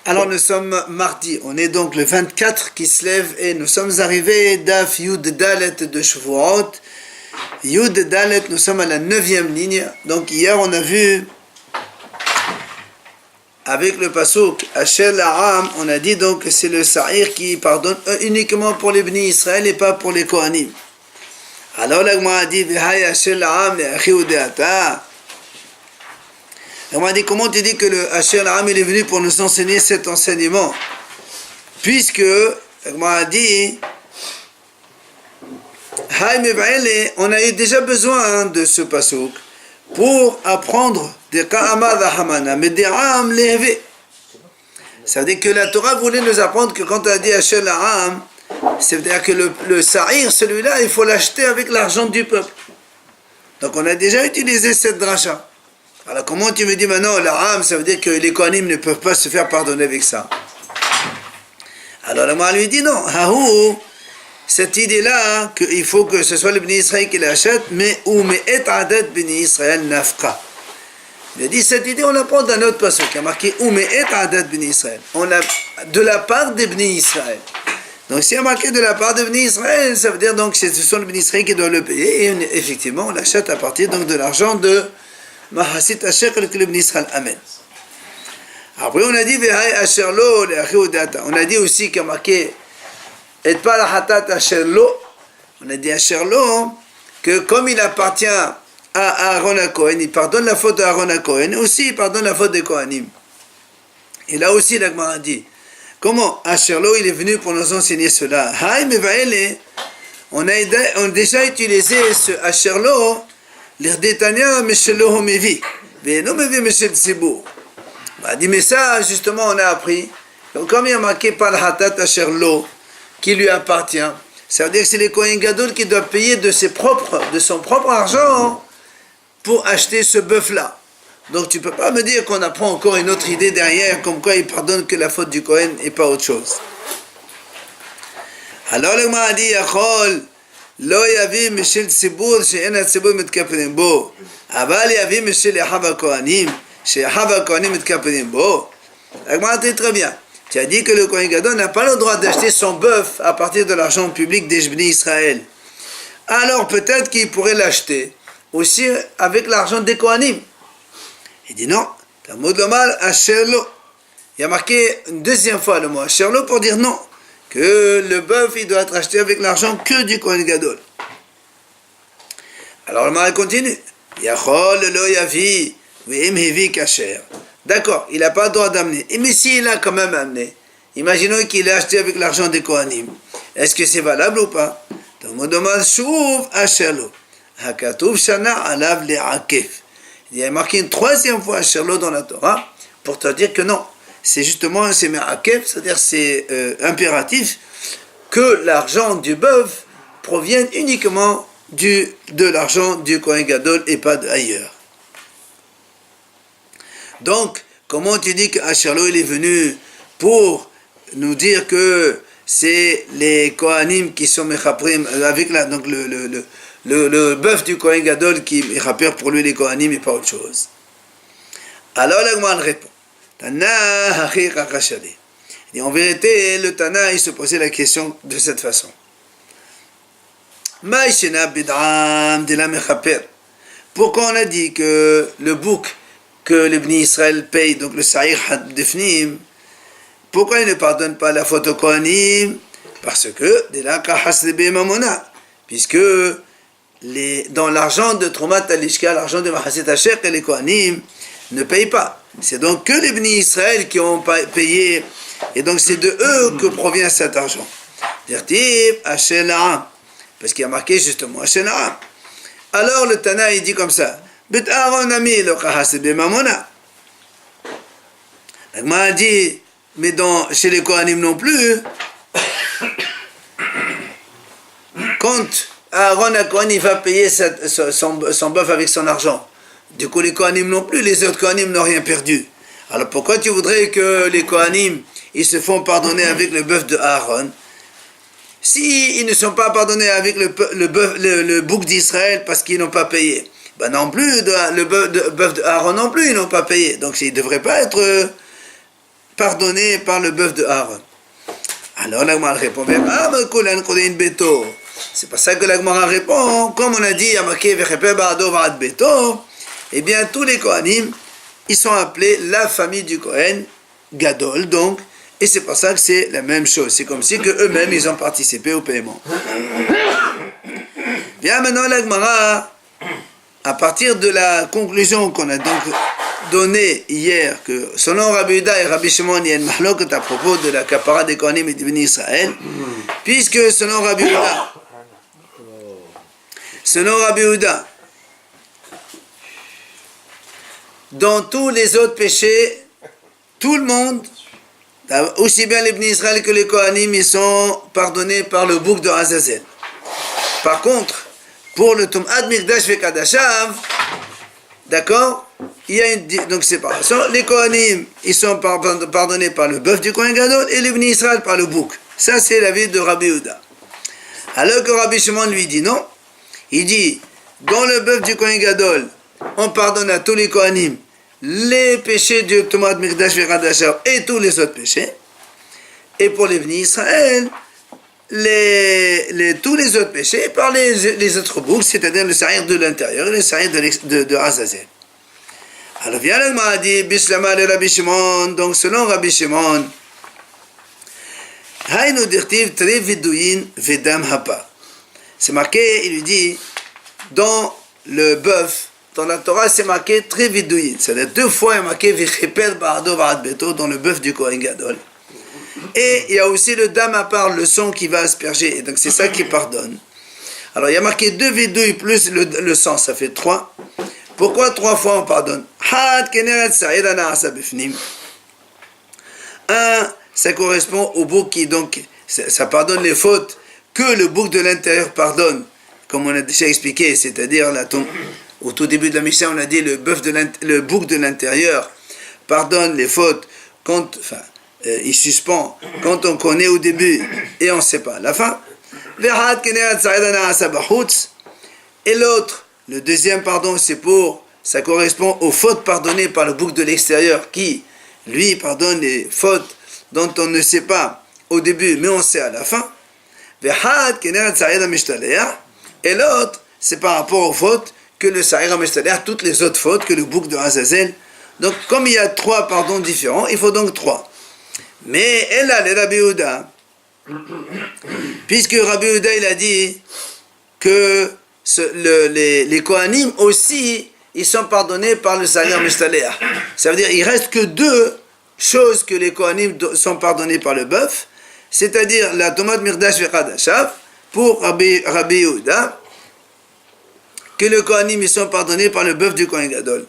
Alors nous sommes mardi, on est donc le 24 qui se lève et nous sommes arrivés d'Af Yud Dalet de Shavuot. Yud Dalet, nous sommes à la 9e ligne. Donc hier on a vu avec le pasuk Asher La'am, on a dit donc que c'est le Sa'ir qui pardonne uniquement pour les Bni Israël et pas pour les Kohanim. Alors la Gemara a dit V'hai Asher La'am le'achi udeata. On m'a dit, comment tu dis que le Asher La'am il est venu pour nous enseigner cet enseignement? Puisque, on m'a dit, on a eu déjà besoin de ce pasuk pour apprendre des Ka'ama Hamana, mais des Ram Levé. Ça veut dire que la Torah voulait nous apprendre que quand on a dit Asher La'am, c'est-à-dire que le Sa'ir, celui-là, il faut l'acheter avec l'argent du peuple. Donc on a déjà utilisé cette dracha. Alors comment tu me dis maintenant l'Aram, ça veut dire que les Kohanim ne peuvent pas se faire pardonner avec ça? Alors la Gemara lui dit non, Hahou, cette idée-là, qu'il faut que ce soit le Bni Israël qui l'achète, mais ou mais et adat Bni Israël nafka. Il a dit cette idée on la prend d'un autre passage qui a marqué ou mais et adat Bni Israël. On l'a de la part des Bni Israël. Donc s'il y a marqué de la part de Bni Israël, ça veut dire donc que ce sont les Bni Israël qui doivent le payer, et effectivement on l'achète à partir donc de l'argent de Mahasit Asher que le Bni Israël amène. Après on a dit V'hai Asher lo le'achi udeata. On a dit aussi qu'il y a marqué Et pas la hatat Asher lo. On a dit Asher lo que comme il appartient à Aaron à Cohen, il pardonne la faute d'Aaron à Cohen, aussi il pardonne la faute des Kohanim. Et là aussi la Gemara dit comment Asher lo il est venu pour nous enseigner cela. Hai mevaele. On a déjà utilisé ce Asher lo. L'Irdetania, Meshelo Mevi, Veno Mevi Meshel Tzibur. On a dit, mais ça, justement, on a appris. Donc, comme il y a marqué par le Hatat Asher Lo, qui lui appartient, ça veut dire que c'est les Kohen Gadol qui doivent payer de son propre argent pour acheter ce bœuf-là. Donc, tu ne peux pas me dire qu'on apprend encore une autre idée derrière, comme quoi il pardonne que la faute du Kohen et pas autre chose. Alors, le Gemara a dit, Yachol, לא יביא משל ציבור שאין הציבור מתכוונים בו, אבל יביא משל אחיו הכהנים שאחיו הכהנים מתכוונים בו. הגמרא dit très bien. Tu as dit que le Kohen Gadol n'a pas le droit d'acheter son bœuf à partir de l'argent public des Bnei Israël. Alors peut-être qu'il pourrait l'acheter aussi avec l'argent des Kohanim. Il dit non. Talmud lomar asher lo. Il y a marqué une deuxième fois le mot asher lo pour dire non. Que le bœuf, il doit être acheté avec l'argent que du Kohen Gadol. Alors le mari continue. Yachol lo yavi, ve'im hevi kasher. D'accord, il n'a pas le droit d'amener. Mais s'il a quand même amené, imaginons qu'il l'a acheté avec l'argent des Kohanim. Est-ce que c'est valable ou pas? Donc, Modomal shuv asher lo. Hakatuv shana alav le'akef. Il y a marqué une troisième fois asher lo dans la Torah pour te dire que non. C'est justement c'est me'akef, c'est-à-dire c'est impératif que l'argent du bœuf provienne uniquement de l'argent du Kohen Gadol et pas d'ailleurs. Donc, comment tu dis que Asher lo il est venu pour nous dire que c'est les Kohanim qui sont mechaprim avec donc le bœuf du Kohen Gadol qui mechaper pour lui les Kohanim et pas autre chose. Alors la Gemara répond. Et en vérité, le Tana, il se posait la question de cette façon. Pourquoi on a dit que le bouc que le Bni Israël paye, donc le Sa'ir Hadifnim, pourquoi il ne pardonne pas la faute au Kohanim? Parce que, puisque dans l'argent de Tromat Alishka, l'argent de Mahaset Asher et les Kohanim ne payent pas. C'est donc que les Bni Israël qui ont payé, et donc c'est de eux que provient cet argent. Dirtiv Asher La'am, parce qu'il y a marqué justement Asher La'am. Alors le Tana il dit comme ça, Bet Aaron ami lo kahas be mamona. La Gemara dit, mais chez les Kohanim non plus, quand Aaron à Kohen il va payer son bœuf avec son argent. Du coup, les Kohanim non plus, les autres Kohanim n'ont rien perdu. Alors pourquoi tu voudrais que les Kohanim ils se font pardonner avec le bœuf de Aaron? Si ils ne sont pas pardonnés avec le bouc d'Israël parce qu'ils n'ont pas payé, ben non plus, le bœuf de Aaron non plus, ils n'ont pas payé. Donc ils ne devraient pas être pardonnés par le bœuf de Aaron. Alors la Gemara répond, c'est pas ça que la Gemara répond. Comme on a dit, eh bien tous les Kohanim, ils sont appelés la famille du Kohen Gadol, donc, et c'est pour ça que c'est la même chose. C'est comme si que eux-mêmes ils ont participé au paiement. Bien maintenant la Gemara, à partir de la conclusion qu'on a donc donnée hier, que selon Rabbi Yehuda et Rabbi Shimon, il y a une mahlokot à propos de la kapara des Kohanim et des bénis Israël, puisque selon Rabbi Yehuda, dans tous les autres péchés, tout le monde, aussi bien les bénis Israël que les Kohanim, ils sont pardonnés par le bouc de Azazel. Par contre, pour le Tum'at Mikdash Vekadashav, d'accord, il y a une donc séparation. Les Kohanim, ils sont pardonnés par le bœuf du Kohen Gadol et les bénis Israël par le bouc. Ça, c'est l'avis de Rabbi Yehuda. Alors que Rabbi Shimon lui dit non. Il dit, dans le bœuf du Kohen Gadol, on pardonne à tous les Kohanim les péchés du Tum'at Mikdash Vekadashav et tous les autres péchés. Et pour les bénis Israël, tous les autres péchés par les autres boucs, c'est-à-dire le sa'ir de l'intérieur et le sa'ir de Azazel. Alors vient le Gemara dit, Bishlama le Rabbi Shimon, donc selon Rabbi Shimon, Haynu dirtiv tre viduyin vedam hapa. C'est marqué, il lui dit, dans le bœuf, dans la Torah, c'est marqué tre viduyin. C'est-à-dire 2 fois, il est marqué Vichipel ba'ado va'ad beto, dans le bœuf du Kohen Gadol. Et il y a aussi le dam à part, le sang qui va asperger. Et donc c'est ça qui pardonne. Alors il y a marqué 2 vidouilles plus le sang, ça fait 3. Pourquoi 3 fois on pardonne? Un, ça correspond au bouc qui donc, ça pardonne les fautes que le bouc de l'intérieur pardonne. Comme on a déjà expliqué, c'est-à-dire au tout début de la Mishnah, on a dit le bouc de l'intérieur pardonne les fautes il suspend quand on connaît au début et on ne sait pas à la fin. Et l'autre, le deuxième pardon, ça correspond aux fautes pardonnées par le bouc de l'extérieur qui, lui, pardonne les fautes dont on ne sait pas au début mais on sait à la fin. Et l'autre, c'est par rapport aux fautes que le Sa'ir HaMishtaleh, toutes les autres fautes que le bouc de Azazel. Donc comme il y a 3 pardons différents, il faut donc 3. Mais elle a les Rabbi Yehuda, puisque Rabbi Yehuda il a dit que les Kohanim aussi, ils sont pardonnés par le Sa'ir HaMishtaleh. Ça veut dire qu'il reste que 2 choses que les Kohanim sont pardonnés par le bœuf, c'est-à-dire la Tum'at Mikdash Vekadashav, pour Rabbi Yehuda, que les Kohanim ils sont pardonnés par le bœuf du Kohen Gadol.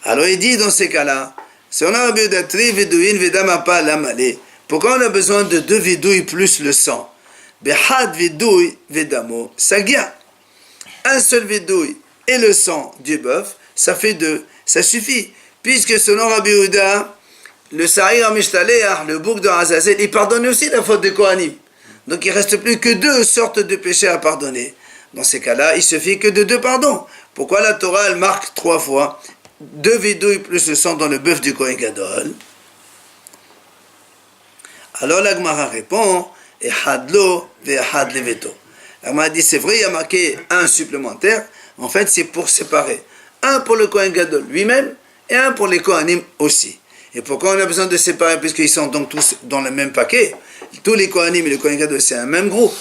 Alors il dit dans ces cas-là, si on a Rabbi Yehuda, tri vidouin vedamapa lamale, pourquoi on a besoin de 2 vidouilles plus le sang? Behad vidouille vedamo sagia. Un seul vidouille et le sang du bœuf, ça fait 2, ça suffit. Puisque selon Rabbi Yehuda, le Sa'ir HaMishtaleh, le bouc de Azazel, il pardonne aussi la faute des Kohanim. Donc il ne reste plus que 2 sortes de péchés à pardonner. Dans ces cas-là, il suffit que de 2 pardons. Pourquoi la Torah, elle marque 3 fois 2 vidouilles plus le sang dans le bœuf du Kohen Gadol? Alors la Gemara répond, et hadlo ve had leveto. La Gemara dit, c'est vrai, il y a marqué un supplémentaire. En fait, c'est pour séparer. Un pour le Kohen Gadol lui-même, et un pour les Kohanim aussi. Et pourquoi on a besoin de séparer? Puisqu'ils sont donc tous dans le même paquet. Tous les Kohanim et le Kohen Gadol, c'est un même groupe.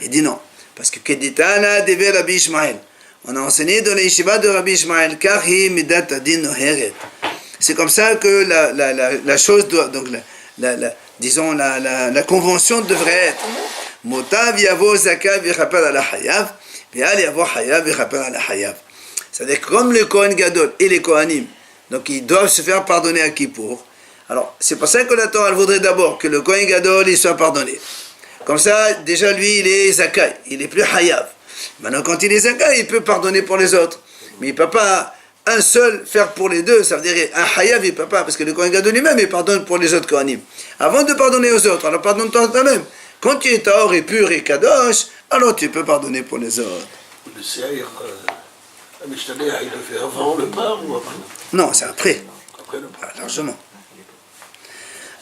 Il dit non. Parce que Keditana deve Rabbi Ishmael. On a enseigné dans les yeshivas de Rabbi Ishmael, Karhi midat adin noheret. C'est comme ça que la chose doit, donc disons la convention devrait être. Motav yavo zaka v'chapel ala hayav, v'al yavo hayav v'chapel ala hayav. C'est-à-dire comme le Kohen Gadol et les Kohanim, donc ils doivent se faire pardonner à Kippour. Alors c'est pour ça que la Torah voudrait d'abord que le Kohen Gadol il soit pardonné. Comme ça, déjà lui il est zakai, il est plus hayav. Maintenant, quand il est zakai, il peut pardonner pour les autres. Mais il ne peut pas un seul faire pour les deux. Ça veut dire un hayav, il ne peut pas. Parce que le Kohen Gadol lui-même, il pardonne pour les autres Kohanim. Avant de pardonner aux autres, alors pardonne-toi toi-même. Quand tu es tahor et pur et kadosh, alors tu peux pardonner pour les autres. Le Sa'ir HaMishtaleh, il le fait avant le pain ou après? Non, c'est après. Après le pain. Largement.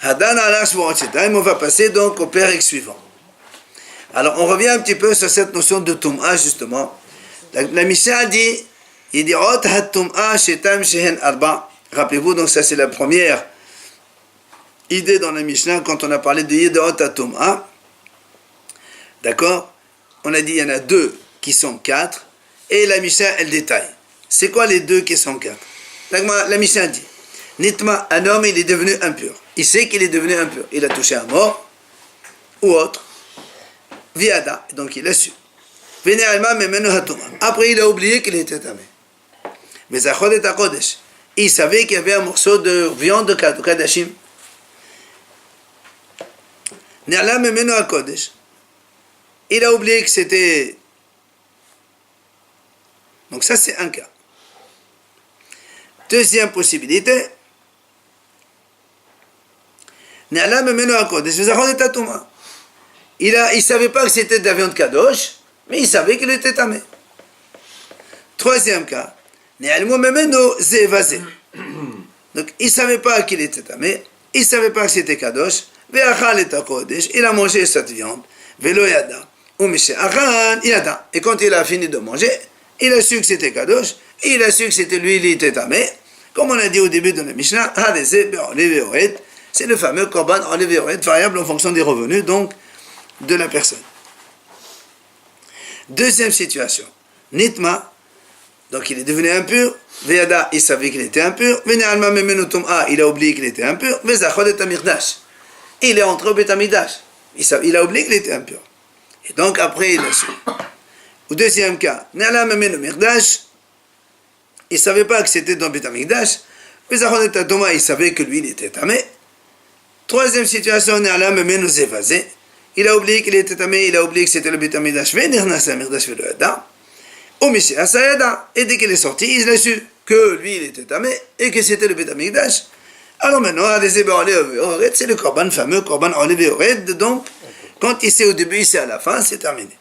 Hadan ala Shvuot Shetaim, on va passer donc au pérec suivant. Alors, on revient un petit peu sur cette notion de Tum'a, justement. La Mishnah dit, il dit, Ot ha-Tum'a Shetaim Shehen Arba. Rappelez-vous, donc ça c'est la première idée dans la Mishnah quand on a parlé de Yidot ha-Tum'a. D'accord? On a dit, il y en a deux qui sont quatre, et la Mishnah, elle détaille. C'est quoi les deux qui sont quatre? La Mishnah dit, Nitma, un homme, il est devenu impur. Il sait qu'il est devenu impur. Il a touché un mort, ou autre. Viada, donc il a su. Après, il a oublié qu'il était tamé. Mais il savait qu'il y avait un morceau de viande de kadashim. Il a oublié que c'était. Donc, ça, c'est un cas. Deuxième possibilité. Il ne savait pas que c'était de la viande kadosh, mais il savait qu'il était tamé. Troisième cas, donc il ne savait pas qu'il était tamé, il ne savait pas que c'était kadosh, il a mangé cette viande, et quand il a fini de manger, il a su que c'était kadosh, et il a su que c'était lui, il était tamé, comme on a dit au début de la Mishnah, c'est le fameux korban olivéoret, variable en fonction des revenus, donc, de la personne. Deuxième situation, Nitma, donc il est devenu impur, Veada, il savait qu'il était impur, il a oublié qu'il était impur, il est entré au Betamikdash, il a oublié qu'il était impur. Et donc après il a su. Au deuxième cas, il ne savait pas que c'était dans le Betamikdash, il savait que lui il était tamé. Troisième situation, il a oublié qu'il était tamé, il a oublié que c'était le Betamikdash, et dès qu'il est sorti, il a su que lui il était tamé et que c'était le Betamikdash. Alors maintenant, c'est le korban fameux, korban olivéoret, donc quand il sait au début, il sait à la fin, c'est terminé.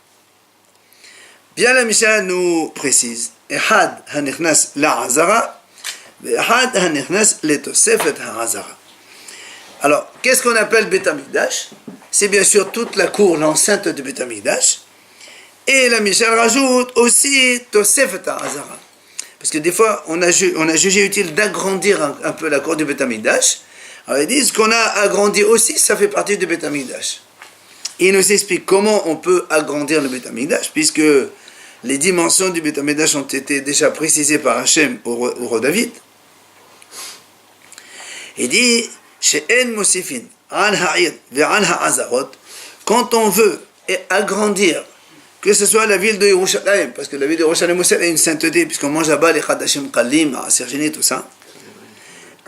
Bien la Mishnah nous précise, Ehad hanichnas la'azara, Ehad hanichnas letosefet ha'azara. Alors, qu'est-ce qu'on appelle Betamikdash? C'est bien sûr toute la cour, l'enceinte de Betamikdash. Et la Mishnah rajoute aussi Tosefet ha'azara. Parce que des fois, on a jugé utile d'agrandir un peu la cour du Betamikdash. Alors ils disent qu'on a agrandi aussi, ça fait partie du Betamikdash. Et ils nous expliquent comment on peut agrandir le Betamikdash, puisque les dimensions du Betamikdash ont été déjà précisées par Hachem au roi David. Il dit She'en Mosifin, An Ha'ir, Ve'an Ha'azarot, quand on veut agrandir, que ce soit la ville de Yerushalayim, parce que la ville de Yerushalayim aussi a une sainteté, puisqu'on mange là-bas les Chadashim Kalim, Sergini, tout ça.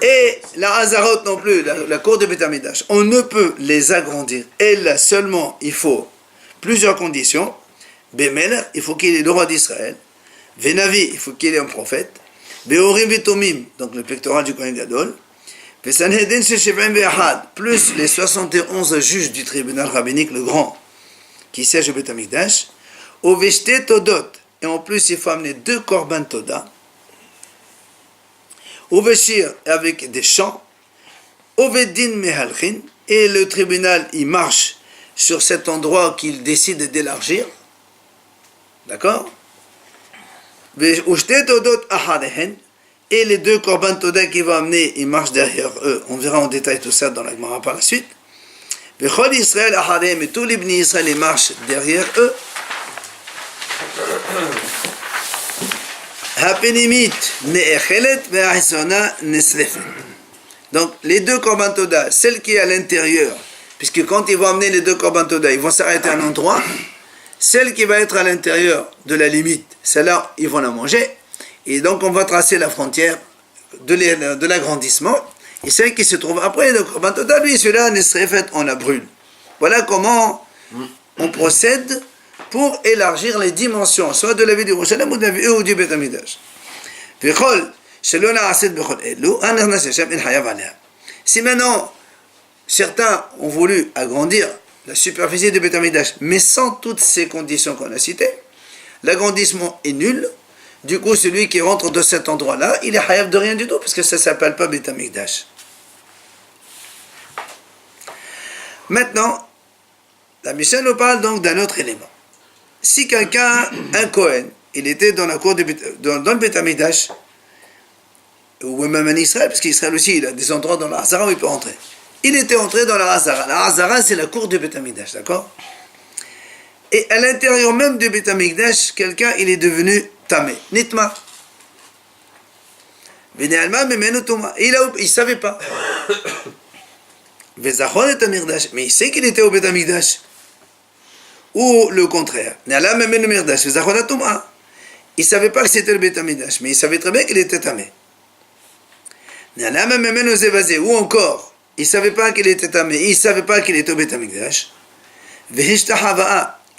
Et la Hazarot non plus, la cour de Betamikdash, on ne peut les agrandir. Et là seulement, il faut plusieurs conditions. Bemelech, il faut qu'il y ait le roi d'Israël. Venavi, il faut qu'il y ait un prophète. Beorim Vetomim, donc le pectoral du Kohen Gadol. Vesanhedin Sheshevim Ve'ahad, plus les 71 juges du tribunal rabbinique, le grand, qui siège au Betamikdash. Oveshte Todot, et en plus il faut amener 2 korban Toda. Oveshir, avec des chants. Ovedin Mehalchin, et le tribunal il marche sur cet endroit qu'il décide d'élargir. D'accord? Veshte Todot Ahadehen, et les 2 korban Toda qu'il va amener, ils marchent derrière eux. On verra en détail tout ça dans la Gemara par la suite. Vechol Israël Ahadhem, et tous les Bnei Israël, ils marchent derrière eux. Hapenimit Ne'echelet Ve'ahisona Nesrefet. Donc, les 2 korban Toda, celle qui est à l'intérieur, puisque quand ils vont amener les 2 korban Toda, ils vont s'arrêter à un endroit. Celle qui va être à l'intérieur de la limite, celle-là, ils vont la manger. Et donc, on va tracer la frontière de l'agrandissement. Et celle qui se trouve après, le korban Toda, lui, celui-là, Nesrefet, on la brûle. Voilà comment on procède pour élargir les dimensions, soit de la ville de Yerushalayim ou du Betamikdash. Si maintenant, certains ont voulu agrandir la superficie du Betamikdash, mais sans toutes ces conditions qu'on a citées, l'agrandissement est nul. Du coup, celui qui rentre de cet endroit-là, il est hayav de rien du tout, parce que ça ne s'appelle pas Betamikdash. Maintenant, la Mishnah nous parle donc d'un autre élément. Si quelqu'un, un Kohen, il était dans la cour dans le Beth Amikdash, ou même en Israël, parce qu'Israël aussi, il a des endroits dans la Hazara où il peut entrer. Il était entré dans la Hazara. La Hazara, c'est la cour du Beth Amikdash, d'accord? Et à l'intérieur même du Beth Amikdash, quelqu'un, il est devenu tamé, nitma. Il ne savait pas. Mais il sait qu'il était au Beth Amikdash. Ou le contraire. Il ne savait pas que c'était le Beth Amikdash, mais il savait très bien qu'il était tamé. Ou encore, il ne savait pas qu'il était tamé, il ne savait pas qu'il était au Beth Amikdash.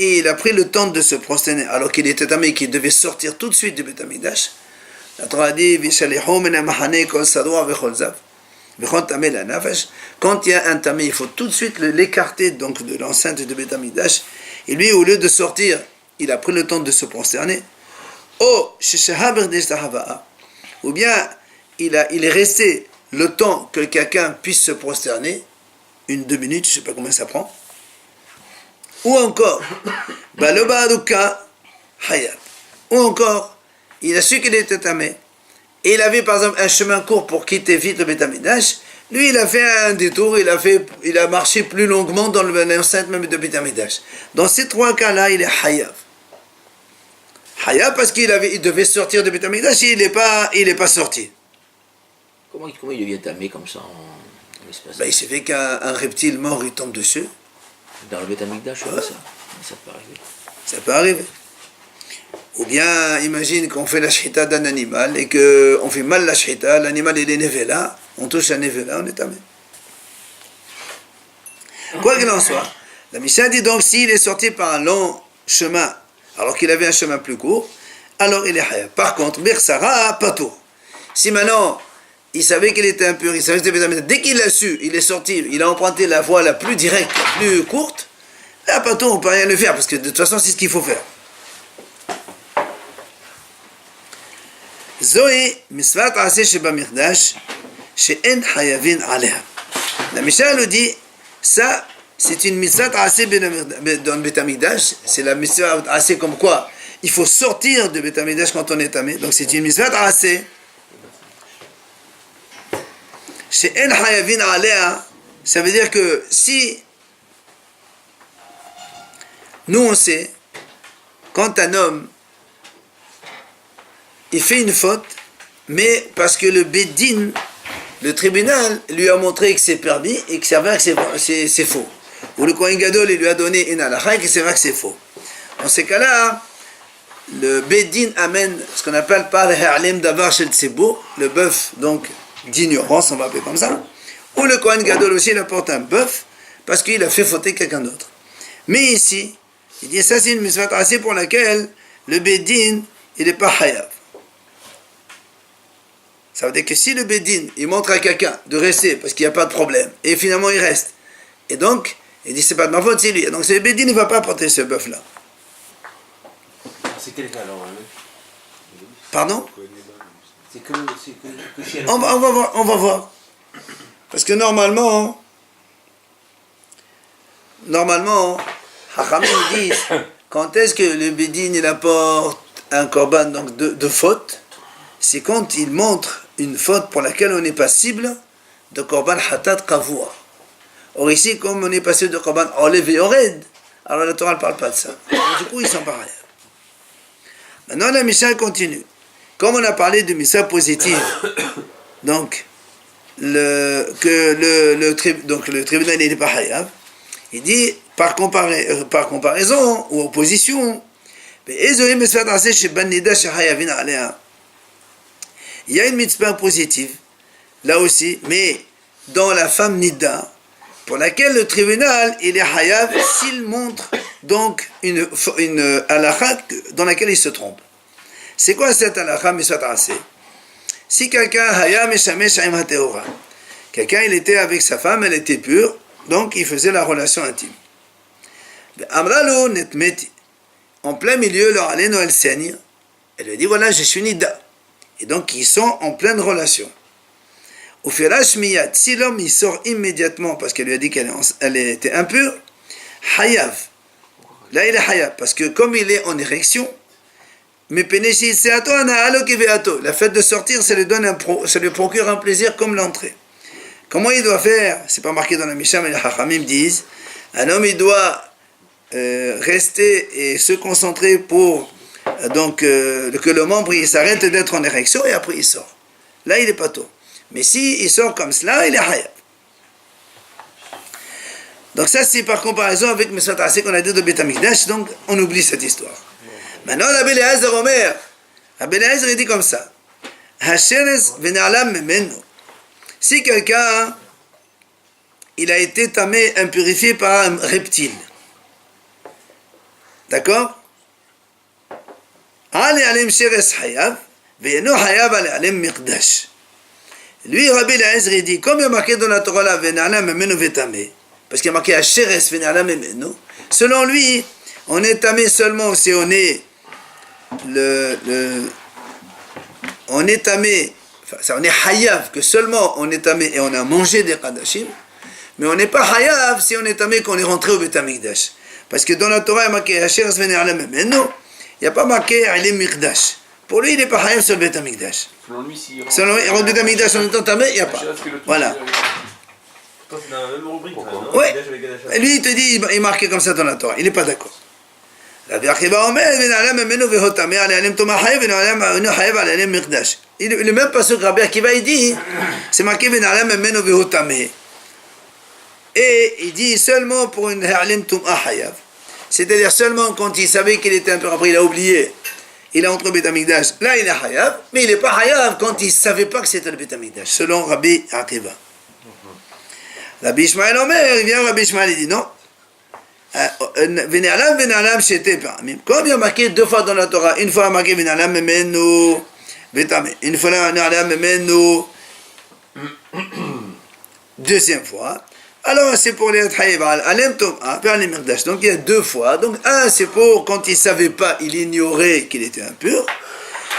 Et il a pris le temps de se prosterner alors qu'il était tamé et qu'il devait sortir tout de suite du Beth Amikdash. La Torah dit quand il y a un tamé, il faut tout de suite l'écarter donc de l'enceinte de Beth Amikdash. Et lui, au lieu de sortir, il a pris le temps de se prosterner. Ou bien il est resté le temps que quelqu'un puisse se prosterner, 1-2 minutes, je ne sais pas combien ça prend. Ou encore, ou encore, il a su qu'il était tamé, et il avait par exemple un chemin court pour quitter vite le Beth Amikdash. Lui, il a fait un détour, il a marché plus longuement dans l'enceinte même de Beth Amikdash. Dans ces 3 cas-là, il est hayav. Hayav parce qu'il devait sortir de Beth Amikdash et il n'est pas sorti. Comment il devient tamé comme ça en espace? Il s'est fait qu'un reptile mort, il tombe dessus. Dans le Beth Amikdash, Ouais. ça peut arriver. Ça peut arriver. Ou bien, imagine qu'on fait la shhita d'un animal et qu'on fait mal la shhita, l'animal il est névéla, on touche un névéla, on est tamé. Quoi qu'il en soit, la Mishnah dit donc s'il est sorti par un long chemin, alors qu'il avait un chemin plus court, alors il est hayav. Par contre, Birsara, patour. Si maintenant, il savait qu'il était impur, il savait qu'il était tamé, dès qu'il l'a su, il est sorti, il a emprunté la voie la plus directe, la plus courte, là, patour, on ne peut rien le faire, parce que de toute façon, c'est ce qu'il faut faire. Zoé, misvat aseh sheba mikdash, she'en hayavin aleh. La Mishnah nous dit, ça, c'est une misvat aseh dans le Beth Amikdash, c'est la misvat aseh comme quoi il faut sortir de Beth Amikdash quand on est tamé. Donc c'est une misvat aseh. She'en hayavin aleh, ça veut dire que si nous on sait, quand un homme il fait une faute, mais parce que le Beddin, le tribunal, lui a montré que c'est permis et que c'est vrai que c'est faux. Ou le Kohen Gadol, il lui a donné une halakha et que c'est vrai que c'est faux. Dans ces cas-là, le Beddin amène ce qu'on appelle par le ha'alim davar shel tzibur, le bœuf donc d'ignorance, on va appeler comme ça. Ou le Kohen Gadol aussi, il apporte un bœuf parce qu'il a fait fauter quelqu'un d'autre. Mais ici, il dit ça c'est une misvat assez pour laquelle le Beddin, il n'est pas hayav. Ça veut dire que si le Bédine, il montre à quelqu'un de rester parce qu'il n'y a pas de problème, et finalement il reste, et donc, il dit c'est pas de ma faute, c'est lui. Donc le Bédine ne va pas apporter ce bœuf-là. C'est quel cas alors? Pardon? C'est que chez on va voir. Parce que normalement, Hachamim disent, quand est-ce que le Bédine il apporte un korban donc de faute? C'est quand il montre une faute pour laquelle on est passible de korban hatat kavua. Or ici, comme on est passé de korban olev et ored, alors la Torah ne parle pas de ça. Donc, du coup, ils sont pareils. Maintenant, la Mishnah continue. Comme on a parlé de Mishnah positive, donc le tribunal n'est pas hayav, il dit par comparaison ou opposition, il y a une mitzvah positive, là aussi, mais dans la femme nida, pour laquelle le tribunal il est hayav s'il montre donc une halakha dans laquelle il se trompe. C'est quoi cette halakha mitzvah aseh? Si quelqu'un hayam meshamesh im hateora, quelqu'un il était avec sa femme, elle était pure, donc il faisait la relation intime. Amralo netmeti, en plein milieu, leur aleno elle saigne, elle lui dit voilà je suis nida. Et donc, ils sont en pleine relation. Ou firash miyad, si l'homme il sort immédiatement parce qu'elle lui a dit qu'elle était impure, hayav. Là il est hayav, parce que comme il est en érection, mais peneshi seato ana alo kiveato. La fait de sortir, ça lui procure un plaisir comme l'entrée. Comment il doit faire? C'est pas marqué dans la Mishnah, mais les Chachamim disent, un homme il doit rester et se concentrer pour que le membre il s'arrête d'être en érection et après il sort. Là il est pas tôt. Mais si il sort comme cela, il est hayab. Donc ça c'est par comparaison avec Mesot Aseh qu'on a dit de Beth Amikdash, donc on oublie cette histoire. Maintenant Rabbi Eliezer Omer, Rabbi Eliezer il dit comme ça, Hasheres v'ne'alam memenu. Si quelqu'un il a été tamé, impurifié par un reptile, d'accord? Ali alim sheres hayav, ve'eno hayav ali alim miqdash. Lui, Rabbi Eliezer, il dit, comme il y a marqué dans la Torah, ve'ne'alam memenu ve'tamé, parce qu'il y a marqué Hasheres ve'ne'alam memenu, selon lui, on est tamé seulement si on est on est tamé, enfin, on est hayav, que seulement on est tamé et on a mangé des kadashim, mais on n'est pas hayav si on est tamé qu'on est rentré au Beth Amikdash. Parce que dans la Torah, il y a marqué Hasheres ve'ne'alam memenu, il n'y a pas marqué alim miqdash. Pour lui, il n'est pas hayav sur le Beth Amikdash. Selon lui, si Selon lui, il rentre au Beth Amikdash en étant tamé, il n'y a pas. Voilà. Toi, c'est dans la même rubrique, non? Ouais. Et lui, il te dit, il est marqué comme ça dans la Torah. Il n'est pas d'accord. Le même passage que Rabbi Akiva il dit, c'est marqué et il dit seulement pour une ha'alim tum'a hayav, c'est-à-dire seulement quand il savait qu'il était un peu, après il a oublié, il a entré au Beth Amikdash, là il est hayav, mais il n'est pas hayav quand il ne savait pas que c'était le Beth Amikdash, selon Rabbi Akiva. Rabbi Ishmael Omer, il vient, Rabbi Ishmael il dit non. Comme il y a marqué deux fois dans la Torah, une fois marqué Venalam memenu vetame, une fois Venalam memenu, deuxième fois, alors c'est pour les Haïval, Alem Tom'a, vers les Mirdash. Donc il y a deux fois. Donc un c'est pour quand il ne savait pas, il ignorait qu'il était impur,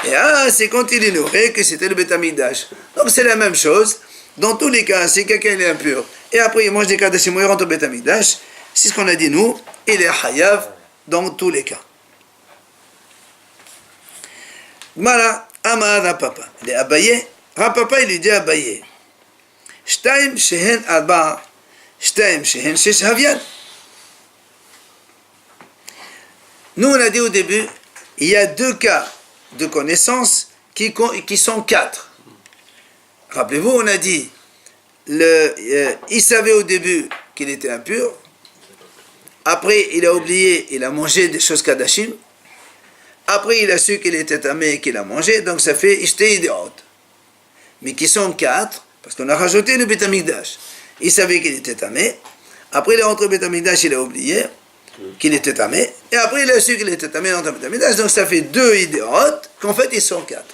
et un c'est quand il ignorait que c'était le Beth Amikdash. Donc c'est la même chose. Dans tous les cas, si quelqu'un est impur, et après il mange des kadashim, il rentre au Beth Amikdash, c'est ce qu'on a dit nous, il est hayav dans tous les cas. Mara, Amar Rapapa. Il est Abaye. Rapapa, il lui dit Abaye. Shtaim shehen arba, shtaim shehen shesh havian. Nous, on a dit au début, il y a deux cas de connaissance qui sont quatre. Rappelez-vous, on a dit, il savait au début qu'il était impur. Après, il a oublié, il a mangé des choses kadashim. Après, il a su qu'il était tamé et qu'il a mangé. Donc, ça fait ishté idéot. Mais qui sont quatre, parce qu'on a rajouté le Beth Amikdash. Il savait qu'il était tamé. Après, il est rentré au Beth Amikdash, il a oublié qu'il était tamé. Et après, il a su qu'il était tamé dans le Beth Amikdash. Donc, ça fait deux idéot, qu'en fait, ils sont quatre.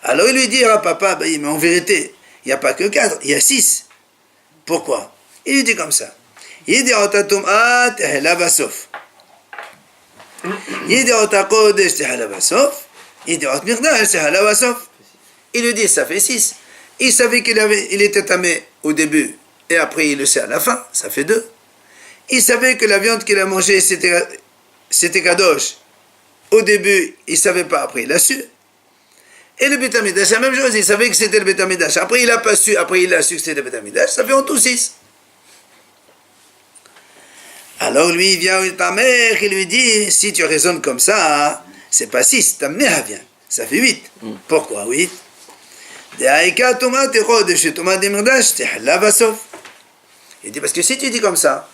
Alors, il lui dit à papa, mais en vérité, il n'y a pas que quatre, il y a six. Pourquoi? Il lui dit comme ça. ידיעות הטומאה תחלה בסוף. ידיעות הקודש תחלה בסוף. ידיעות מקדש תחלה בסוף. Il lui dit, ça fait 6. Il savait il était tamé au début, et après il le sait à la fin, ça fait 2. Il savait que la viande qu'il a mangée, c'était kadosh. Au début, il ne savait pas, après il a su. Et le Beth Amikdash, c'est la même chose, il savait que c'était le Beth Amikdash. Après il n'a pas su, après il a su que c'était le Beth Amikdash, ça fait en tout 6. Alors lui, il vient ta mère, il lui dit, si tu raisonnes comme ça, c'est pas 6, ta mère vient, ça fait 8. Pourquoi 8? Il dit, parce que si tu dis comme ça,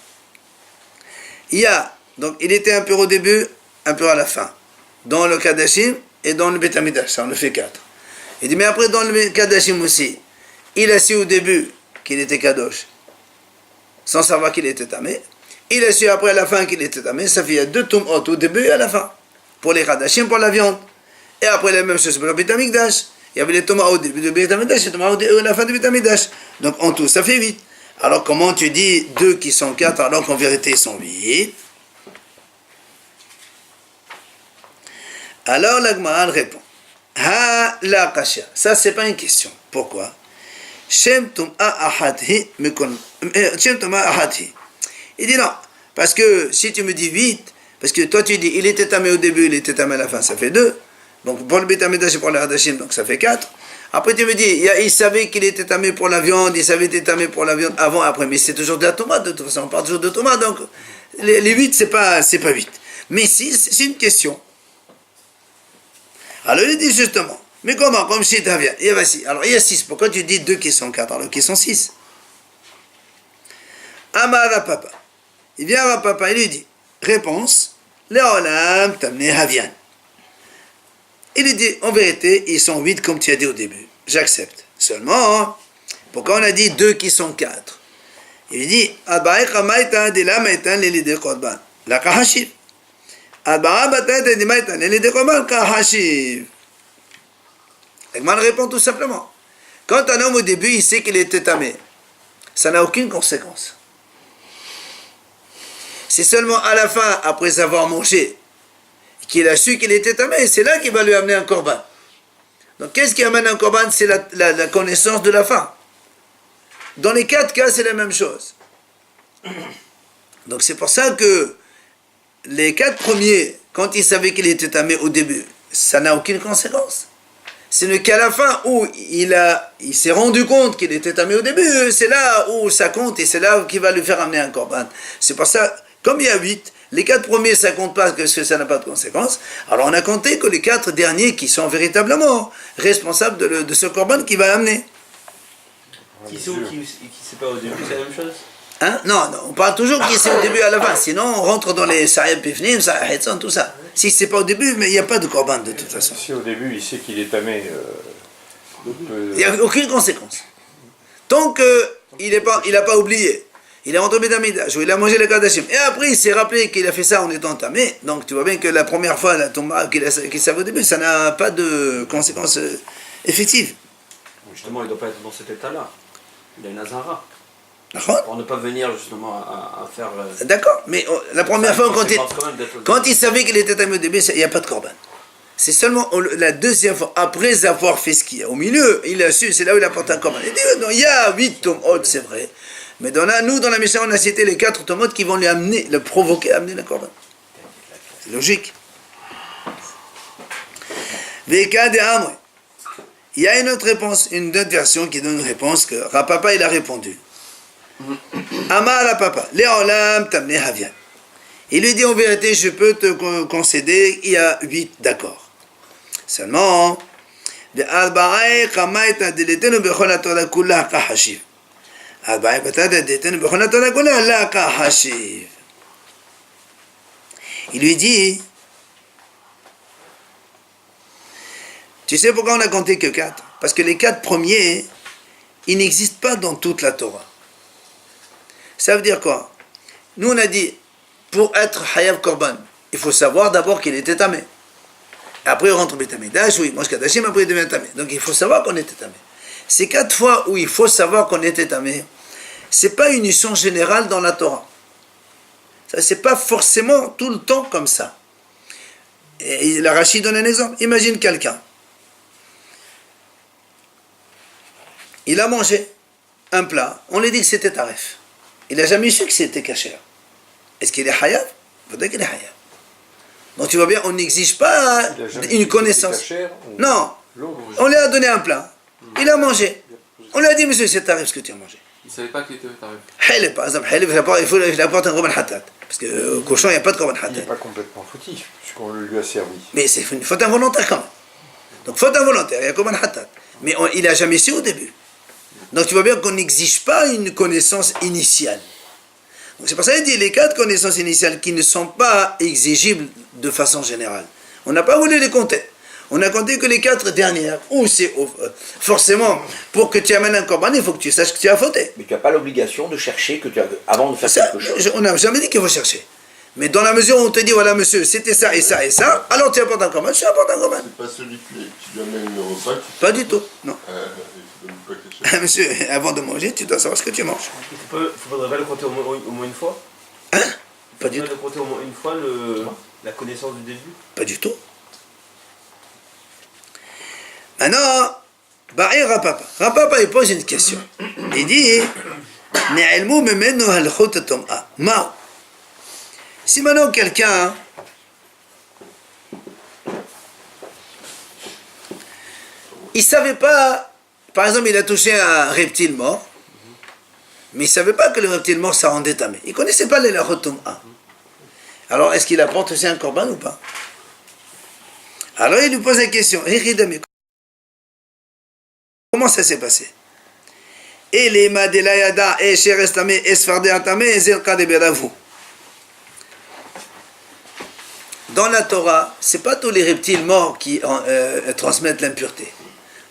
donc il était impur au début, impur à la fin, dans le Kadashim et dans le Beth Amikdash, ça on le fait 4. Il dit, mais après dans le Kadashim aussi, il a su au début qu'il était Kadosh, sans savoir qu'il était tamé. Il a su après à la fin qu'il était tamé, ça fait 2 tum'ot au début et à la fin. Pour les kadashim, pour la viande. Et après la même chose pour le Beth Amikdash. Il y avait les tum'ot au début du Beth Amikdash et les tum'ot à la fin du Beth Amikdash. Donc en tout, ça fait 8. Alors comment tu dis 2 qui sont 4 alors qu'en vérité ils sont 8? Alors la Gemara répond. Ha la kasha. Ça c'est pas une question. Pourquoi? Shem Tum'a Ahadhi Shem Tum'a Ahadhi. Il dit non, parce que si tu me dis 8, parce que toi tu dis il était tamé au début, il était tamé à la fin, ça fait 2. Donc pour le bétamédage et pour le hadashim, donc ça fait 4. Après tu me dis, il savait qu'il était tamé pour la viande, il savait qu'il était tamé pour la viande avant, après, mais c'est toujours de la tomate, de toute façon, on parle toujours de tomate, donc les 8 c'est pas 8. Mais 6, c'est une question. Alors il dit justement, mais comment, comme si tu viens, il y a 6. Alors il y a 6, pourquoi tu dis 2 qui sont 4, alors qui sont 6? Amara papa. Il vient à papa, il lui dit, réponse, Léolam t'amener Havian. Il lui dit, en vérité, ils sont 8 comme tu as dit au début. J'accepte. Seulement, pourquoi on a dit 2 qui sont 4? Il lui dit, Adbaïka maïtan dila maïtan l'élide korban. La kahashiv. Adbaïka maïtan dila maïtan l'élide korban kahashiv. Ekman répond tout simplement. Quand un homme au début, il sait qu'il était tamé, ça n'a aucune conséquence. C'est seulement à la fin, après avoir mangé, qu'il a su qu'il était tamé, c'est là qu'il va lui amener un korban. Donc qu'est-ce qui amène un korban? C'est la connaissance de la fin. Dans les 4 cas, c'est la même chose. Donc c'est pour ça que les 4 premiers, quand il savait qu'il était tamé au début, ça n'a aucune conséquence. C'est qu'à la fin où il s'est rendu compte qu'il était tamé au début, c'est là où ça compte et c'est là qu'il va lui faire amener un korban. C'est pour ça, comme il y a 8, les 4 premiers, ça compte pas parce que ça n'a pas de conséquences. Alors on a compté que les 4 derniers qui sont véritablement responsables de ce korban qu'il va amener. Qui sait ou qui sait pas au début, c'est la même chose? Hein? Non, on parle toujours qui c'est au début et à la fin. Sinon, on rentre dans les Sa'ib Pifnim, Sa'ib Hetson, tout ça. Si c'est pas au début, mais il n'y a pas de korban de toute façon. Si au début il sait qu'il est tamé, Il n'y a aucune conséquence. Tant qu'il n'a pas oublié, il est rentré au Bédamidash, où il a mangé le Kadashim, et après il s'est rappelé qu'il a fait ça en étant tamé, donc tu vois bien que la première fois qu'il savait au début, ça n'a pas de conséquences effectives. Justement, il ne doit pas être dans cet état-là. Il a une azara. D'accord? Pour ne pas venir justement à faire. D'accord, mais la première fois, quand il savait qu'il était tamé au début, il n'y a pas de korban. C'est seulement la deuxième fois, après avoir fait ce qu'il y a au milieu, il a su, c'est là où il apporte un korban. Il dit, non, il y a 8 tomot, c'est vrai. Mais nous, dans la Mishnah, on a cité les 4 tomates qui vont le provoquer à amener le korban. C'est logique. Veka de Amre. Il y a une autre réponse, une autre version qui donne une réponse que Rapapa, il a répondu. Amar la papa, Léolam t'amener Havian. Il lui dit en vérité, je peux te concéder, il y a 8, d'accord. Seulement, il lui dit, tu sais pourquoi on a compté que 4? Parce que les 4 premiers, ils n'existent pas dans toute la Torah. Ça veut dire quoi? Nous on a dit, pour être Hayav Korban, il faut savoir d'abord qu'il était tamé. Après, on rentre au Bétamidash, où il mange Kadashim, après il devient tamé. Donc il faut savoir qu'on était tamé. Ces 4 fois où il faut savoir qu'on était tamé, c'est pas une notion générale dans la Torah. Ça, c'est pas forcément tout le temps comme ça. Et la Rashi donne un exemple. Imagine quelqu'un. Il a mangé un plat, on lui dit que c'était taref. Il n'a jamais su que c'était kasher. Est-ce qu'il est hayav? Il faudrait qu'il est hayav. Donc tu vois bien, on n'exige pas une connaissance. Non, on lui a donné un plat, il a mangé. On lui a dit, monsieur, c'est tarif ce que tu as mangé. Il ne savait pas qu'il était tarif. Halib, par exemple, halib, il apporte un korban hatat. Parce qu'au cochon, il n'y a pas de korban hatat. il n'est pas complètement fautif, puisqu'on lui a servi. Mais c'est une faute involontaire quand même. Donc faute involontaire, il y a korban hatat. Mais il n'a jamais su au début. Donc tu vois bien qu'on n'exige pas une connaissance initiale. Donc c'est pour ça qu'il dit les 4 connaissances initiales qui ne sont pas exigibles de façon générale. On n'a pas voulu les compter. On a compté que les 4 dernières. Ou c'est forcément, pour que tu amènes un korban, il faut que tu saches que tu as fauté. Mais tu n'as pas l'obligation de chercher que tu as, avant de faire quelque chose. On n'a jamais dit qu'il faut chercher. Mais dans la mesure où on te dit, voilà monsieur, c'était ça et ça et ça, alors tu apportes un korban, tu apportes un korban. C'est pas celui qui lui amène le repas qui... Pas du tout, non. il donne pas quelque chose. Monsieur, avant de manger, tu dois savoir ce que tu manges. Il ne faudrait pas le compter au moins une fois? Hein? Pas du tout. Il faudrait le compter au moins une fois, la connaissance du début? Pas du tout. Maintenant, Ba'i Rapapa. Rapapa, il pose une question. Il dit, Ni'ilmu memenu al-khut tum'a. Ma'u. Si maintenant quelqu'un il savait pas, par exemple, il a touché un reptile mort, mais il savait pas que le reptile mort ça rendait tamé. Il connaissait pas les lachot tum'a. Alors, est-ce qu'il apporte aussi un korban ou pas? Alors, il lui pose la question. Comment ça s'est passé? Dans la Torah, c'est pas tous les reptiles morts qui transmettent l'impureté.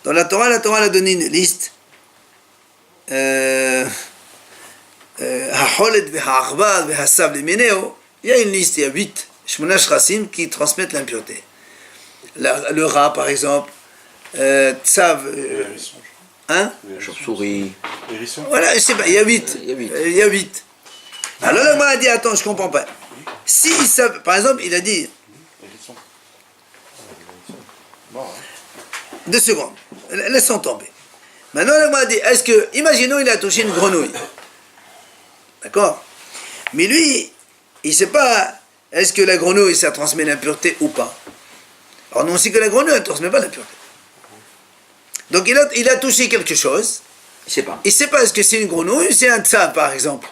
Dans la Torah a donné une liste. Il y a une liste, il y a 8 Shmona Shrasim qui transmettent l'impureté. Le rat, par exemple, Tsav, hein? La chauve-souris. Hérisson. Voilà, je sais pas, il y a 8. Il y a 8. Alors là, moi, a dit, attends, je comprends pas. Si il savait, par exemple, il a dit, Hérisson. Bon, hein. 2 secondes, laissons tomber. Maintenant, là, moi, a dit, est-ce que, imaginons, il a touché une grenouille. D'accord? Mais lui, il ne sait pas, est-ce que la grenouille, ça transmet l'impureté ou pas? Alors, non, c'est que la grenouille, elle ne transmet pas l'impureté. Donc, il a touché quelque chose. Il sait pas. Il ne sait pas, est-ce que c'est une grenouille ou c'est un tsav, par exemple.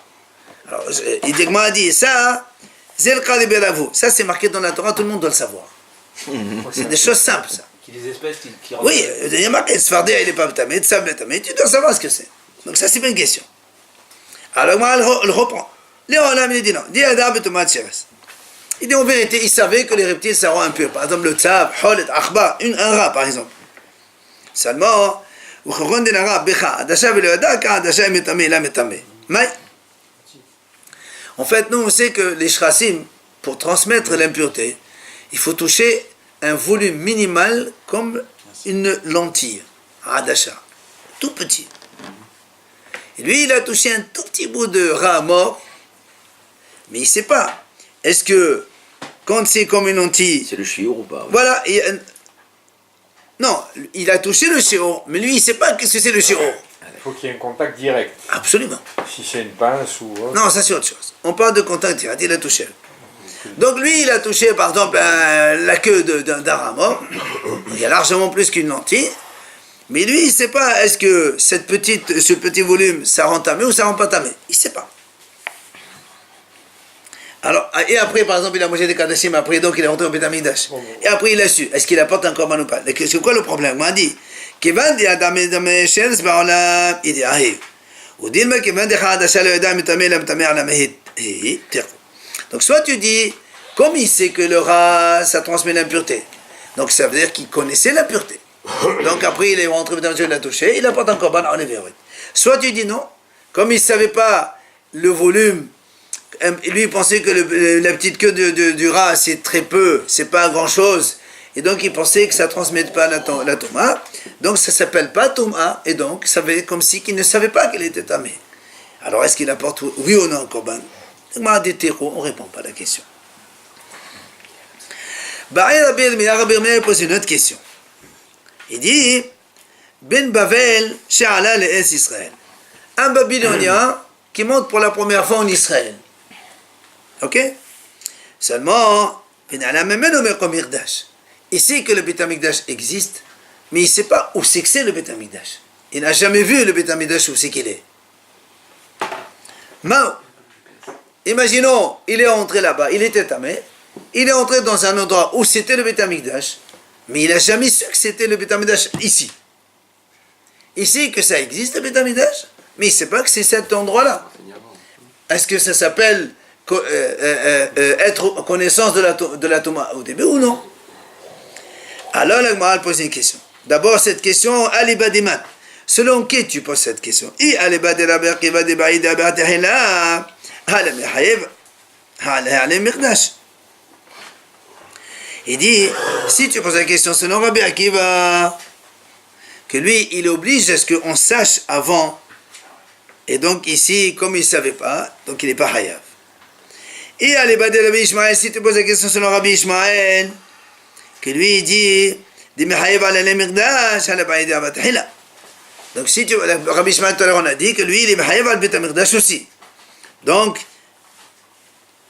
Alors, il dit, ça, c'est le cas de Béravou. Ça, c'est marqué dans la Torah, tout le monde doit le savoir. C'est des choses simples, ça. Qui des espèces qui Oui, il y a marqué, Sfardé, il n'est pas tamé, Tsav, tamé, tu dois savoir ce que c'est. Donc, ça, c'est pas une question. Alors, moi, elle reprend. Léon, il dit non. Dis Adam et Thomas Tcheres. Il dit en vérité, il savait que les reptiles, ça rend impur. Par exemple, le tsav, holet, akhba, un rat, par exemple. Seulement, en fait, nous, on sait que les shrasim, pour transmettre l'impureté, il faut toucher un volume minimal comme une lentille, adasha, tout petit. Et lui, il a touché un tout petit bout de rat mort, mais il ne sait pas. Est-ce que, quand c'est comme une lentille... C'est le chiour ou pas? Voilà, non, il a touché le shiur, mais lui, il ne sait pas ce que c'est le shiur. Il faut qu'il y ait un contact direct. Absolument. Si c'est une pince ou autre. Non, ça c'est autre chose. On parle de contact direct, il a touché. Donc lui, il a touché, par exemple, la queue d'un rat mort. Il y a largement plus qu'une lentille. Mais lui, il ne sait pas, est-ce que ce petit volume, ça rend tamé ou ça rend pas tamé. Il ne sait pas. Alors, et après, par exemple, il a mangé des kadashim, après, donc il est rentré au Beth Amikdash. Et après, il a su, est-ce qu'il apporte un korban ou pas? C'est quoi le problème? Moi, dit, il dit, donc, soit tu dis, comme il sait que le rat, ça transmet l'impureté, donc ça veut dire qu'il connaissait l'impureté. Donc, après, il est rentré au Beth Amikdash, il l'a touché, il apporte un korban, en effet. Soit tu dis non, comme il ne savait pas le volume, lui il pensait que la petite queue du rat c'est très peu, c'est pas grand chose, et donc il pensait que ça ne transmette pas la Touma, donc ça s'appelle pas Touma, et donc ça fait comme si qu'il ne savait pas qu'elle était tamée. Alors est-ce qu'il apporte oui ou non un korban? On ne répond pas à la question. Rabbi Meir pose une autre question. Il dit Ben Bavel She'ala le'es Israël, un Babylonien qui monte pour la première fois en Israël. Ok? Seulement, il sait que le Beth Amikdash existe, mais il ne sait pas où c'est que c'est le Beth Amikdash. Il n'a jamais vu le Beth Amikdash où c'est qu'il est. Mais, imaginons, il est entré là-bas, il était tamé, il est entré dans un endroit où c'était le Beth Amikdash, mais il n'a jamais su que c'était le Beth Amikdash ici. Il sait que ça existe le Beth Amikdash, mais il ne sait pas que c'est cet endroit-là. Est-ce que ça s'appelle être en connaissance de la Touma au début ou non? Alors la Gemara pose une question. D'abord cette question, Aliba Diman. Selon qui tu poses cette question? I Aliba de la Berkiva de Baïda Bertahila, Halamehayev, Halamehayev. Il dit, si tu poses la question selon Rabbi Akiva, que lui il oblige à ce qu'on sache avant. Et donc ici, comme il ne savait pas, donc il n'est pas hayav. Et à l'ébadé Rabbi Ishmael, si tu poses la question selon Rabbi Ishmael, que lui il dit, Donc, si tu, Rabbi Shimon, tout à l'heure, on a dit que lui, il est Mahayev al Bet HaMikdash aussi. Donc,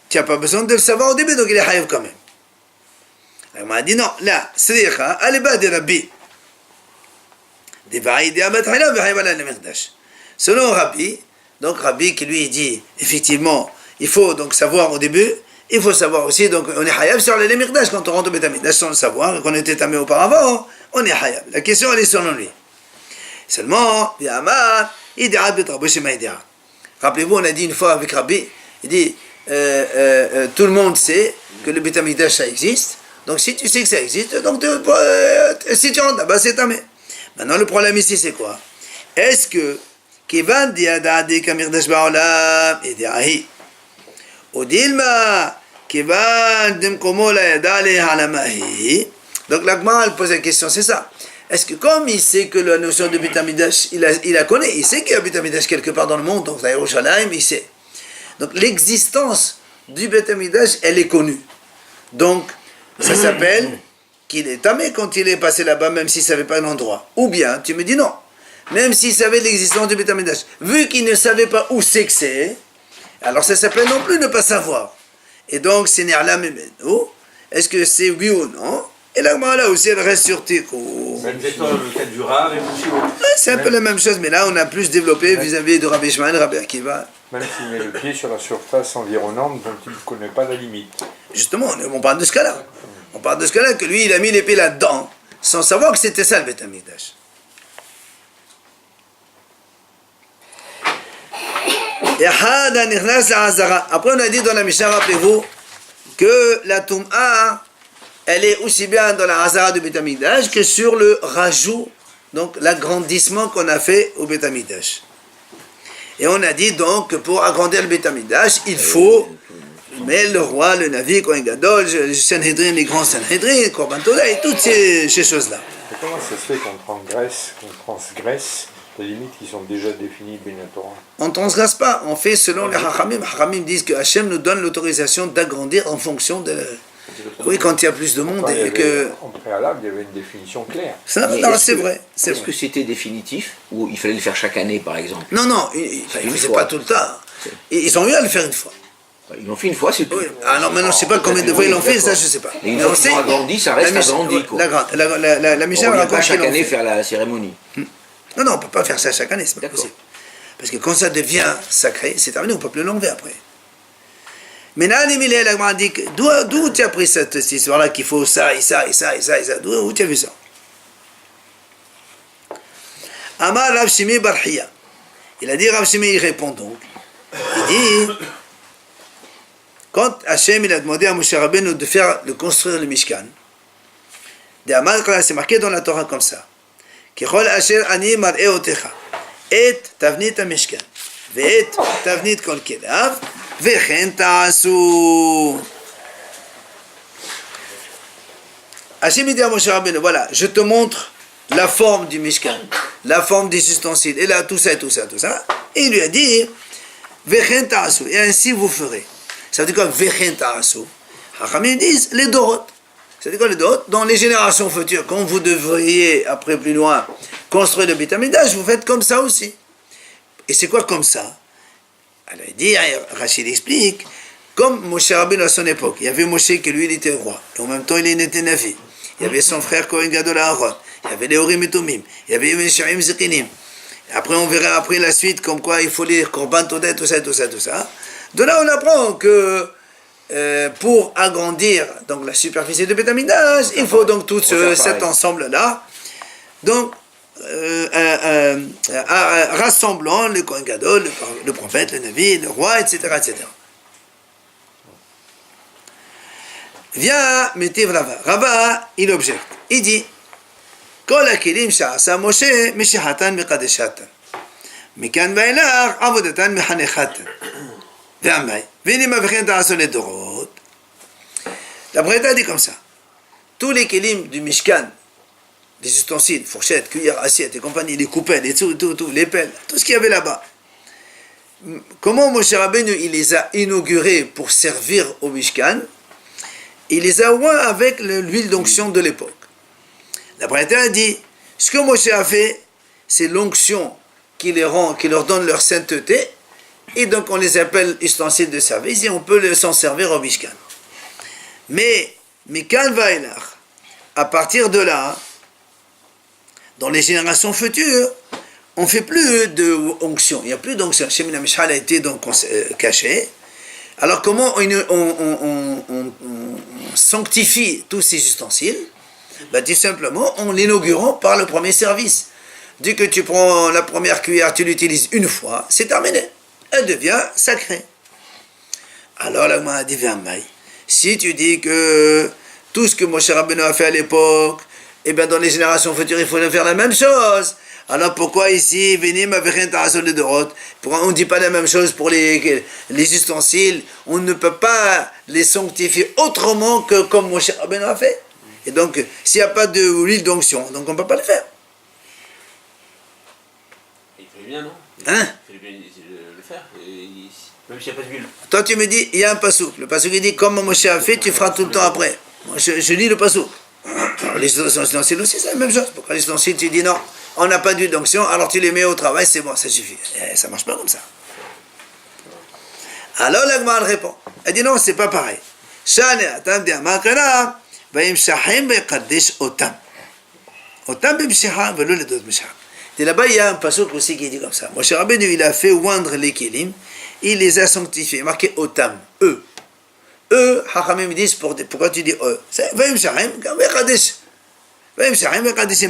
tu n'as pas besoin de le savoir au début, donc il est Hayev quand même. Alors, on m'a dit non, là, Sricha, Aleba de Rabbi. Selon Rabbi, donc Rabbi qui lui dit, effectivement, il faut donc savoir au début, il faut savoir aussi, donc on est Hayev sur les Mikdash quand on rentre au Bet HaMikdash sans le savoir, qu'on était tamé auparavant, on est Hayev. La question, elle est selon lui. Seulement, il dit, rappelez-vous, on a dit une fois avec Rabbi, il dit, tout le monde sait que le Bet HaMikdash ça existe, donc si tu sais que ça existe, donc si tu rentres là-bas, c'est tamé. Maintenant, le problème ici, c'est quoi? Est-ce que Kivan diadadi kamirdash ba'olam idahi Odilma Kivan dimkomo la yadali halamahi. Donc la Gemara, elle pose la question, c'est ça. Est-ce que comme il sait que la notion de Bet HaMikdash, il la connaît, il sait qu'il y a Bet HaMikdash quelque part dans le monde, donc à Yerushalayim, il sait. Donc l'existence du Bet HaMikdash, elle est connue. Donc ça s'appelle qu'il est tamé quand il est passé là-bas, même s'il ne savait pas l'endroit. Ou bien, tu me dis non, même s'il savait l'existence du Bet HaMikdash, vu qu'il ne savait pas où c'est que c'est, alors ça s'appelle non plus ne pas savoir. Et donc, c'est Nerla Memeno. Est-ce que c'est oui ou non? Et là aussi, elle reste sur Tikou. C'est exactement le cas du Rav et du Shiro. C'est un peu la même chose, mais là, on a plus développé vis-à-vis de Rabbi Shimon, Rabbi Akiva. Même s'il met le pied sur la surface environnante dont il ne connaît pas la limite. Justement, on parle de ce cas-là. On parle de ce cas-là, que lui, il a mis l'épée là-dedans, sans savoir que c'était ça le Bet HaMikdash. Après, on a dit dans la Mishnah, rappelez-vous, que la Toum'a, elle est aussi bien dans la Hazara du Bet HaMikdash que sur le rajout, donc l'agrandissement qu'on a fait au Bet HaMikdash. Et on a dit donc que pour agrandir le Bet HaMikdash, il faut mais le roi, le Navi, Kohen Gadol, le Sanhedrin, les grands Sanhedrin, Korban Toda et toutes ces choses-là. Et comment ça se fait qu'on transgresse les limites qui sont déjà définies dans la Torah? On ne transgresse pas, on fait selon les Hachamim. Les Hachamim disent que Hachem nous donne l'autorisation d'agrandir en fonction de... Oui, quand il y a plus de monde et que... En préalable, il y avait une définition claire. Non, c'est vrai. Est-ce que c'était définitif ou il fallait le faire chaque année, par exemple? Non, ils ne faisaient pas tout le temps. Ils ont eu à le faire une fois. Ils l'ont fait une fois, c'est tout. Oui. Ah non, maintenant je ne sais pas combien de fois ils l'ont fait, ça je ne sais pas. Et une fois qu'ils ont agrandi, ça reste agrandi. La Mishnah on ne raconte pas chaque qu'ils l'ont année fait. faire la cérémonie. Non, on ne peut pas faire ça chaque année, c'est pas possible. Parce que quand ça devient sacré, c'est terminé, on ne peut plus l'enlever après. Mais Nanimile, la Gemara dit, d'où tu as pris cette histoire-là qu'il faut ça et ça et ça et ça et ça? D'où tu as vu ça? Amar Rav Shimi Barhiya. Il a dit, Rav Shimi, il répond donc. Il dit, quand Hachem il a demandé à Moshe Rabbeinu de construire le Mishkan, c'est marqué dans la Torah comme ça. Kichol asher ani mar'e otecha, et tavnit ha-mishkan, ve'et tavnit kol kelav, ve'chen ta'asu. Hachem dit à Moshe Rabbeinu, voilà, je te montre la forme du Mishkan, la forme des ustensiles, et là tout ça, et il lui a dit, ve'chen ta'asu, et ainsi vous ferez. Ça veut dire quoi, ve'chen ta'asu? Hachamim disent les dorot. Ça veut dire quoi les dorot? Dans les générations futures, quand vous devriez, après plus loin, construire le Bet HaMikdash, vous faites comme ça aussi. Et c'est quoi comme ça? Alors il dit, Rachid explique, comme Moshe Rabbeinu à son époque, il y avait Moshe qui lui il était roi, et en même temps il était Navi. Il y avait son frère Kohen Gadol Aaron, il y avait les Urim et Tumim, il y avait les Mesharim Zekinim. Après on verra après la suite comme quoi il faut lire Korban Toda, tout ça. De là, on apprend que pour agrandir donc, la superficie de Bet HaMikdash, il faut donc tout cet ensemble-là. Donc, rassemblant le Kohen Gadol, le prophète, le Navi, le roi, etc. Vient Métiv Rava. Rava, il objecte. Il dit, Kol hakelim sha'asa Moshe mishihatan miqadeshatan. Mikan ve'elach avodatan mechanechatan. La Braïta dit comme ça. Tous les kelim du Mishkan, les ustensiles, fourchettes, cuillères, assiettes et compagnie, les coupelles, les pelles, tout ce qu'il y avait là-bas. Comment Moshe Rabbeinu il les a inaugurés pour servir au Mishkan? Il les a oints avec l'huile d'onction de l'époque. La Braïta a dit, ce que Moshe a fait, c'est l'onction qui les rend, qui leur donne leur sainteté, et donc on les appelle ustensiles de service, et on peut s'en servir au Mishkan. Mais Kalvaïlar, à partir de là, dans les générations futures, on ne fait plus de onction. Il n'y a plus d'onction. Shemina Mishal a été donc caché. Alors comment on sanctifie tous ces ustensiles? Tout simplement en l'inaugurant par le premier service. Dès que tu prends la première cuillère, tu l'utilises une fois, c'est terminé. Elle devient sacrée. Alors là, moi, dit si tu dis que tout ce que Moshe Rabbeinu a fait à l'époque, et bien dans les générations futures, il faut faire la même chose. Alors pourquoi ici, Venim avec rien de Dorot, on ne dit pas la même chose pour les ustensiles, on ne peut pas les sanctifier autrement que comme Moshe Rabbeinu a fait. Et donc, s'il n'y a pas d'huile d'onction, donc on ne peut pas le faire. Il fait bien, non? Hein? Il fait bien le faire, même s'il n'y a pas d'huile. Toi tu me dis, il y a un pasouk. Le pasouk il dit, comme Moshe a fait, tu feras tout le temps après. Moi, je lis le pasouk. Les ustensiles aussi, c'est la même chose. Pourquoi les ustensiles, tu dis non, on n'a pas d'huile d'onction, alors tu les mets au travail, c'est bon, ça suffit. Ça ne marche pas comme ça. Alors l'Agma répond. Elle dit non, c'est pas pareil. Shane atam di amakana, vayimshahim vayqaddish otam. Otam bimshiha velo ledot mishah. Et là-bas, il y a un pasouk aussi qui dit comme ça. Moshe Rabbeinu, il a fait oindre les kélim, il les a sanctifiés, marqué otam, eux. Eux, Hachamim disent, pourquoi tu dis eux? C'est vayimshahim, vayqaddish.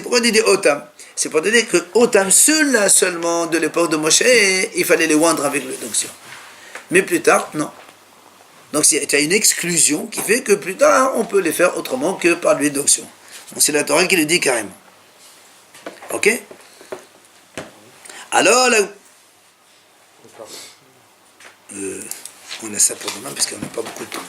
Pourquoi tu dis otam? C'est pour te dire que otam, ceux-là seulement de l'époque de Moshe, il fallait les oindre avec l'onction. Mais plus tard, non. Donc il y a une exclusion qui fait que plus tard, on peut les faire autrement que par l'huile d'onction. Donc c'est la Torah qui le dit carrément. Ok? Alors, là, on laisse ça pour demain parce qu'on n'a pas beaucoup de temps.